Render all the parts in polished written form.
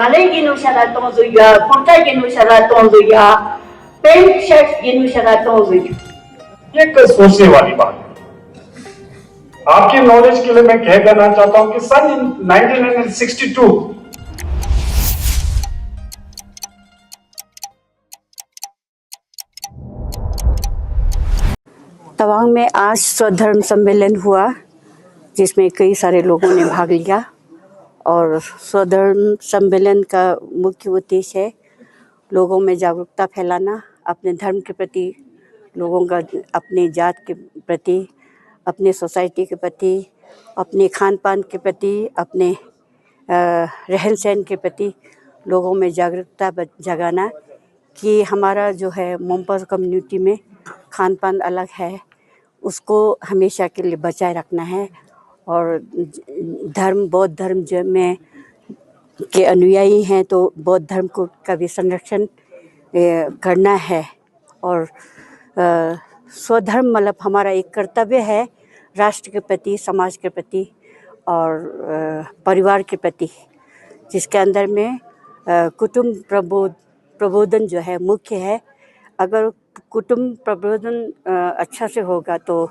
Galay ginu siya na tong zuya, kurta ginu siya na tong zuya, pant shirt ginu siya na tong zuya. ये कोई सोचने वाली बात है। आपके नॉलेज के लिए मैं कह देना चाहता हूं कि सन 1962 तवांग में आज स्वधर्म सम्मेलन हुआ जिसमें कई सारे लोगों ने भाग लिया और स्वधर्म सम्मेलन का मुख्य उद्देश्य है लोगों में जागरूकता फैलाना, अपने धर्म के प्रति लोगों का, अपने जात के प्रति, अपने सोसाइटी के प्रति, अपने खान पान के प्रति, अपने रहन सहन के प्रति लोगों में जागरूकता जगाना कि हमारा जो है मोम्पा कम्युनिटी में खान पान अलग है, उसको हमेशा के लिए बचाए रखना है और धर्म बौद्ध धर्म में के अनुयायी हैं तो बौद्ध धर्म को का भी संरक्षण करना है। और स्वधर्म मतलब हमारा एक कर्तव्य है राष्ट्र के प्रति, समाज के प्रति और परिवार के प्रति, जिसके अंदर में कुटुंब प्रबोधन जो है मुख्य है। अगर कुटुंब प्रबोधन अच्छा से होगा तो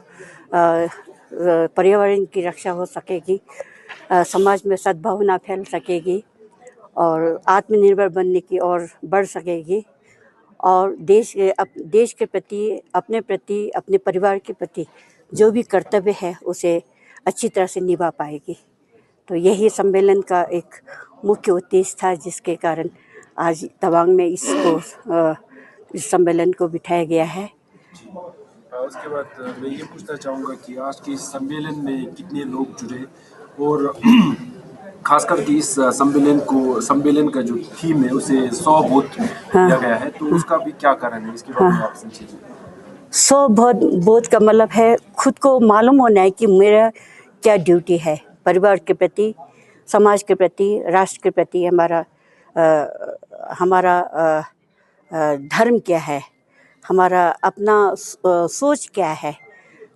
पर्यावरण की रक्षा हो सकेगी, समाज में सद्भावना फैल सकेगी और आत्मनिर्भर बनने की ओर बढ़ सकेगी और देश के प्रति, अपने परिवार के प्रति जो भी कर्तव्य है उसे अच्छी तरह से निभा पाएगी। तो यही सम्मेलन का एक मुख्य उद्देश्य था जिसके कारण आज तवांग में इस सम्मेलन को बिठाया गया है। उसके बाद मैं ये पूछना चाहूँगा कि आज के इस सम्मेलन में कितने लोग जुड़े और खासकर कि इस सम्मेलन का जो थीम है उसे 100 बोध दिया गया है, तो उसका भी क्या कारण है, इसके बारे में आप समझिए। 100 बोध का मतलब है खुद को मालूम होना है कि मेरा क्या ड्यूटी है परिवार के प्रति, समाज के प्रति, राष्ट्र के प्रति, हमारा धर्म क्या है, हमारा अपना सोच क्या है।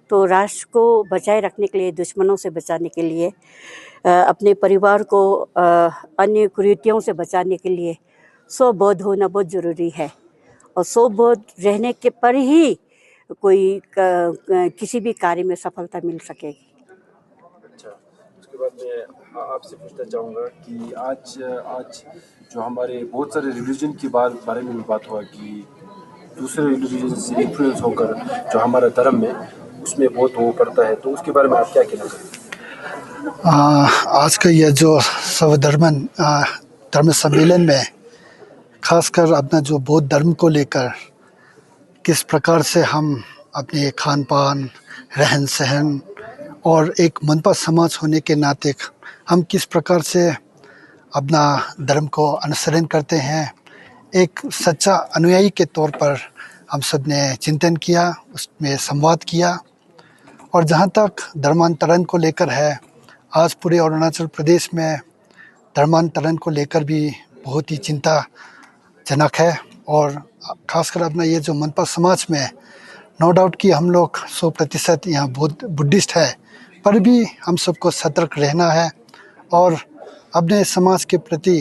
तो राष्ट्र को बचाए रखने के लिए, दुश्मनों से बचाने के लिए, अपने परिवार को अन्य कुरीतियों से बचाने के लिए 100 बोध होना बहुत ज़रूरी है और 100 बोध रहने के पर ही कोई किसी भी कार्य में सफलता मिल सकेगी। अच्छा, उसके बाद मैं आपसे पूछना चाहूँगा कि आज जो हमारे बहुत सारे रिलीजन के बारे में भी बात हुआ कि दूसरे रिलीजन से इन्फ्लुएंस होकर जो हमारा धर्म है उसमें बहुत वो पड़ता है, तो उसके बारे में आप क्या कहना चाहेंगे? आज का यह जो धर्म सम्मेलन में खासकर अपना जो बौद्ध धर्म को लेकर किस प्रकार से हम अपने खान पान, रहन सहन और एक मनपा समाज होने के नाते हम किस प्रकार से अपना धर्म को अनुसरण करते हैं, एक सच्चा अनुयायी के तौर पर हम सब ने चिंतन किया, उसमें संवाद किया। और जहाँ तक धर्मांतरण को लेकर है, आज पूरे अरुणाचल प्रदेश में धर्मांतरण को लेकर भी बहुत ही चिंताजनक है और खासकर अपना ये जो मनपा समाज में नो डाउट कि हम लोग 100% यहाँ बुद्धिस्ट है, पर भी हम सबको सतर्क रहना है और अपने समाज के प्रति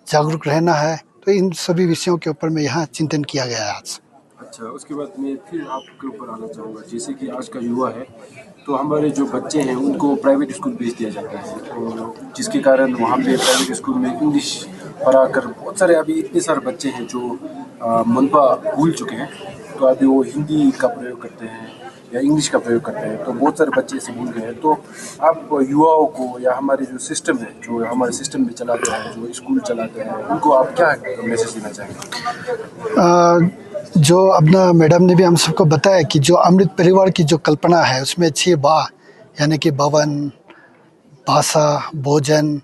जागरूक रहना है। तो इन सभी विषयों के ऊपर में यहाँ चिंतन किया गया है आज। अच्छा, उसके बाद मैं फिर आपके ऊपर आना चाहूँगा, जैसे कि आज का युवा है तो हमारे जो बच्चे हैं उनको प्राइवेट स्कूल भेज दिया जाता है और जिसके कारण वहाँ पे प्राइवेट स्कूल में इंग्लिश पढ़ाकर बहुत सारे अभी इतने सारे बच्चे हैं जो मनपा भूल चुके हैं, तो अभी वो हिंदी का प्रयोग करते हैं या इंग्लिश का प्रयोग करते हैं, तो बहुत सारे बच्चे ऐसे भूल गए हैं। तो आप युवाओं को या हमारे जो सिस्टम है, जो हमारे सिस्टम में चलाते हैं, जो स्कूल चलाते हैं, उनको आप क्या मैसेज देना चाहेंगे? जो अपना मैडम ने भी हम सबको बताया कि जो अमृत परिवार की जो कल्पना है उसमें 6 बा यानी कि भवन, भाषा, भोजन,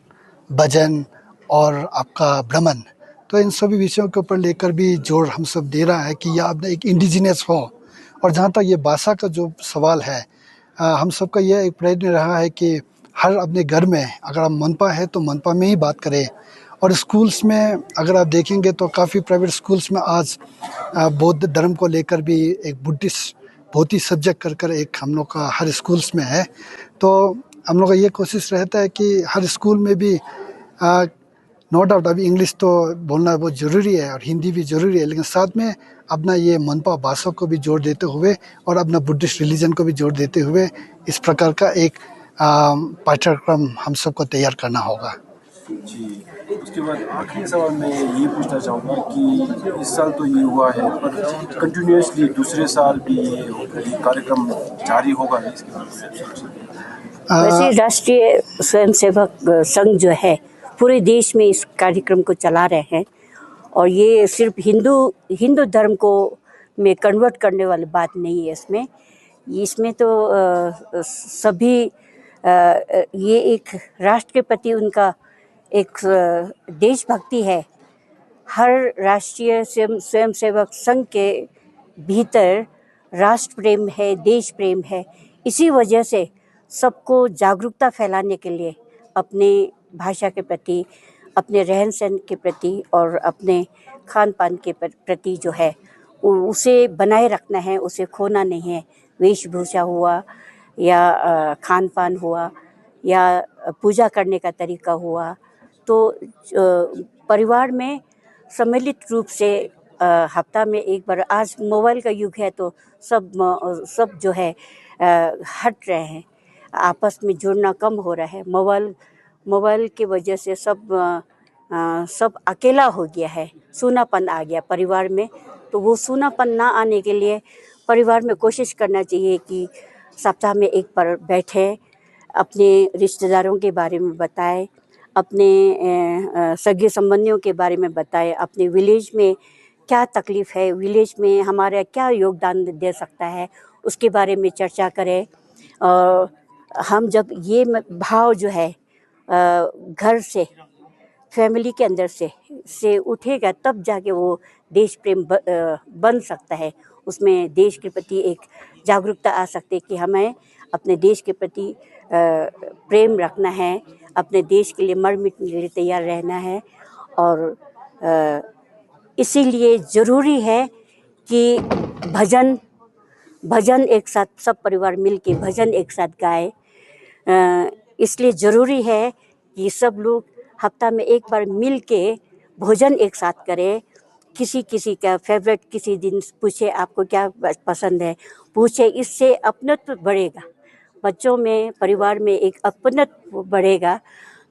भजन और आपका भ्रमण, तो इन सभी विषयों के ऊपर लेकर भी जोर हम सब दे रहा है कि यह अपना एक इंडिजिनियस हो। और जहाँ तक ये भाषा का जो सवाल है, हम सबका यह एक प्रयत्न रहा है कि हर अपने घर में अगर हम मनपा है तो मनपा में ही बात करें। और स्कूल्स में अगर आप देखेंगे तो काफ़ी प्राइवेट स्कूल्स में आज बौद्ध धर्म को लेकर भी एक बुद्धिस्ट बहुत ही सब्जेक्ट कर एक हम लोग का हर स्कूल्स में है। तो हम लोग का ये कोशिश रहता है कि हर स्कूल में भी नो डाउट अभी इंग्लिश तो बोलना बहुत ज़रूरी है और हिंदी भी ज़रूरी है, लेकिन साथ में अपना ये मनपा भाषा को भी जोड़ देते हुए और अपना बुद्धिस्ट रिलीजन को भी जोड़ देते हुए इस प्रकार का एक पाठ्यक्रम हम सबको तैयार करना होगा। जी, उसके बाद आखिरी सवाल मैं ये पूछना चाहूँगा कि इस साल तो ये हुआ है, पर कंटिन्यूसली दूसरे साल भी ये कार्यक्रम जारी होगा इसके बारे में? वैसे राष्ट्रीय स्वयंसेवक संघ जो है पूरे देश में इस कार्यक्रम को चला रहे हैं और ये सिर्फ हिंदू धर्म को में कन्वर्ट करने वाली बात नहीं है। इसमें तो सभी ये एक राष्ट्र के प्रति उनका एक देशभक्ति है। हर राष्ट्रीय स्वयंसेवक संघ के भीतर राष्ट्र प्रेम है, देश प्रेम है। इसी वजह से सबको जागरूकता फैलाने के लिए अपने भाषा के प्रति, अपने रहन सहन के प्रति और अपने खान पान के प्रति जो है उसे बनाए रखना है, उसे खोना नहीं है। वेशभूषा हुआ या खान पान हुआ या पूजा करने का तरीका हुआ, तो परिवार में सम्मिलित रूप से हफ्ता में एक बार, आज मोबाइल का युग है तो सब जो है हट रहे हैं, आपस में जुड़ना कम हो रहा है। मोबाइल की वजह से सब अकेला हो गया है, सूनापन आ गया परिवार में। तो वो सूनापन ना आने के लिए परिवार में कोशिश करना चाहिए कि सप्ताह में एक बार बैठे, अपने रिश्तेदारों के बारे में बताएं, अपने सगे संबंधियों के बारे में बताएं, अपने विलेज में क्या तकलीफ़ है, विलेज में हमारा क्या योगदान दे सकता है, उसके बारे में चर्चा करें। और हम जब ये भाव जो है घर से, फैमिली के अंदर से उठेगा, तब जाके वो देश प्रेम बन सकता है। उसमें देश के प्रति एक जागरूकता आ सकती है कि हमें अपने देश के प्रति प्रेम रखना है, अपने देश के लिए मर मिटने के लिए तैयार रहना है। और इसीलिए ज़रूरी है कि भजन एक साथ सब परिवार मिल के भजन एक साथ गाए। इसलिए ज़रूरी है कि सब लोग हफ्ता में एक बार मिल के भोजन एक साथ करें। किसी का फेवरेट किसी दिन पूछे आपको क्या पसंद है, पूछे, इससे अपनत्व बढ़ेगा बच्चों में, परिवार में एक अपनत्व बढ़ेगा।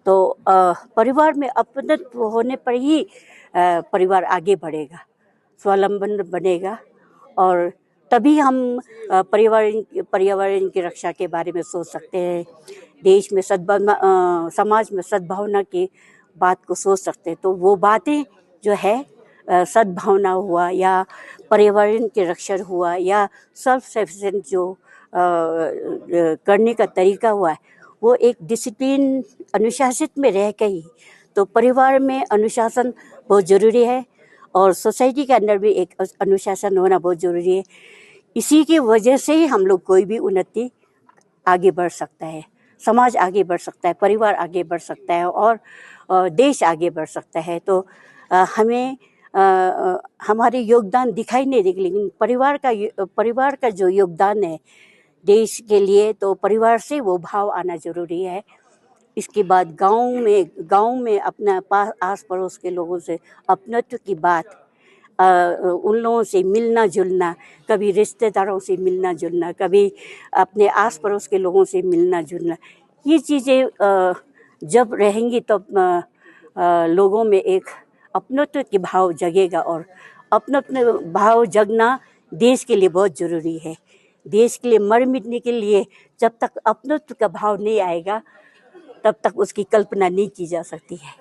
तो परिवार में अपनत्व होने पर ही परिवार आगे बढ़ेगा, स्वावलंबन बनेगा और तभी हम पर्यावरण की रक्षा के बारे में सोच सकते हैं, देश में समाज में सद्भावना की बात को सोच सकते हैं। तो वो बातें जो है सद्भावना हुआ या पर्यावरण के रक्षण हुआ या सेल्फ सफिशिएंट जो करने का तरीका हुआ है, वो एक डिसिप्लिन अनुशासित में रह के ही। तो परिवार में अनुशासन बहुत ज़रूरी है और सोसाइटी के अंदर भी एक अनुशासन होना बहुत ज़रूरी है। इसी की वजह से ही हम लोग कोई भी उन्नति आगे बढ़ सकता है, समाज आगे बढ़ सकता है, परिवार आगे बढ़ सकता है और देश आगे बढ़ सकता है। तो हमें हमारे योगदान दिखाई नहीं देगी, लेकिन परिवार का जो योगदान है देश के लिए, तो परिवार से वो भाव आना ज़रूरी है। इसके बाद गांव में अपना आस पड़ोस के लोगों से अपनत्व की बात, उन लोगों से मिलना जुलना, कभी रिश्तेदारों से मिलना जुलना, कभी अपने आस पड़ोस के लोगों से मिलना जुलना, ये चीज़ें जब रहेंगी तब लोगों में एक अपनत्व की भाव जगेगा और अपनत्व भाव जगना देश के लिए बहुत ज़रूरी है। देश के लिए मर मिटने के लिए जब तक अपनत्व का भाव नहीं आएगा तब तक उसकी कल्पना नहीं की जा सकती है।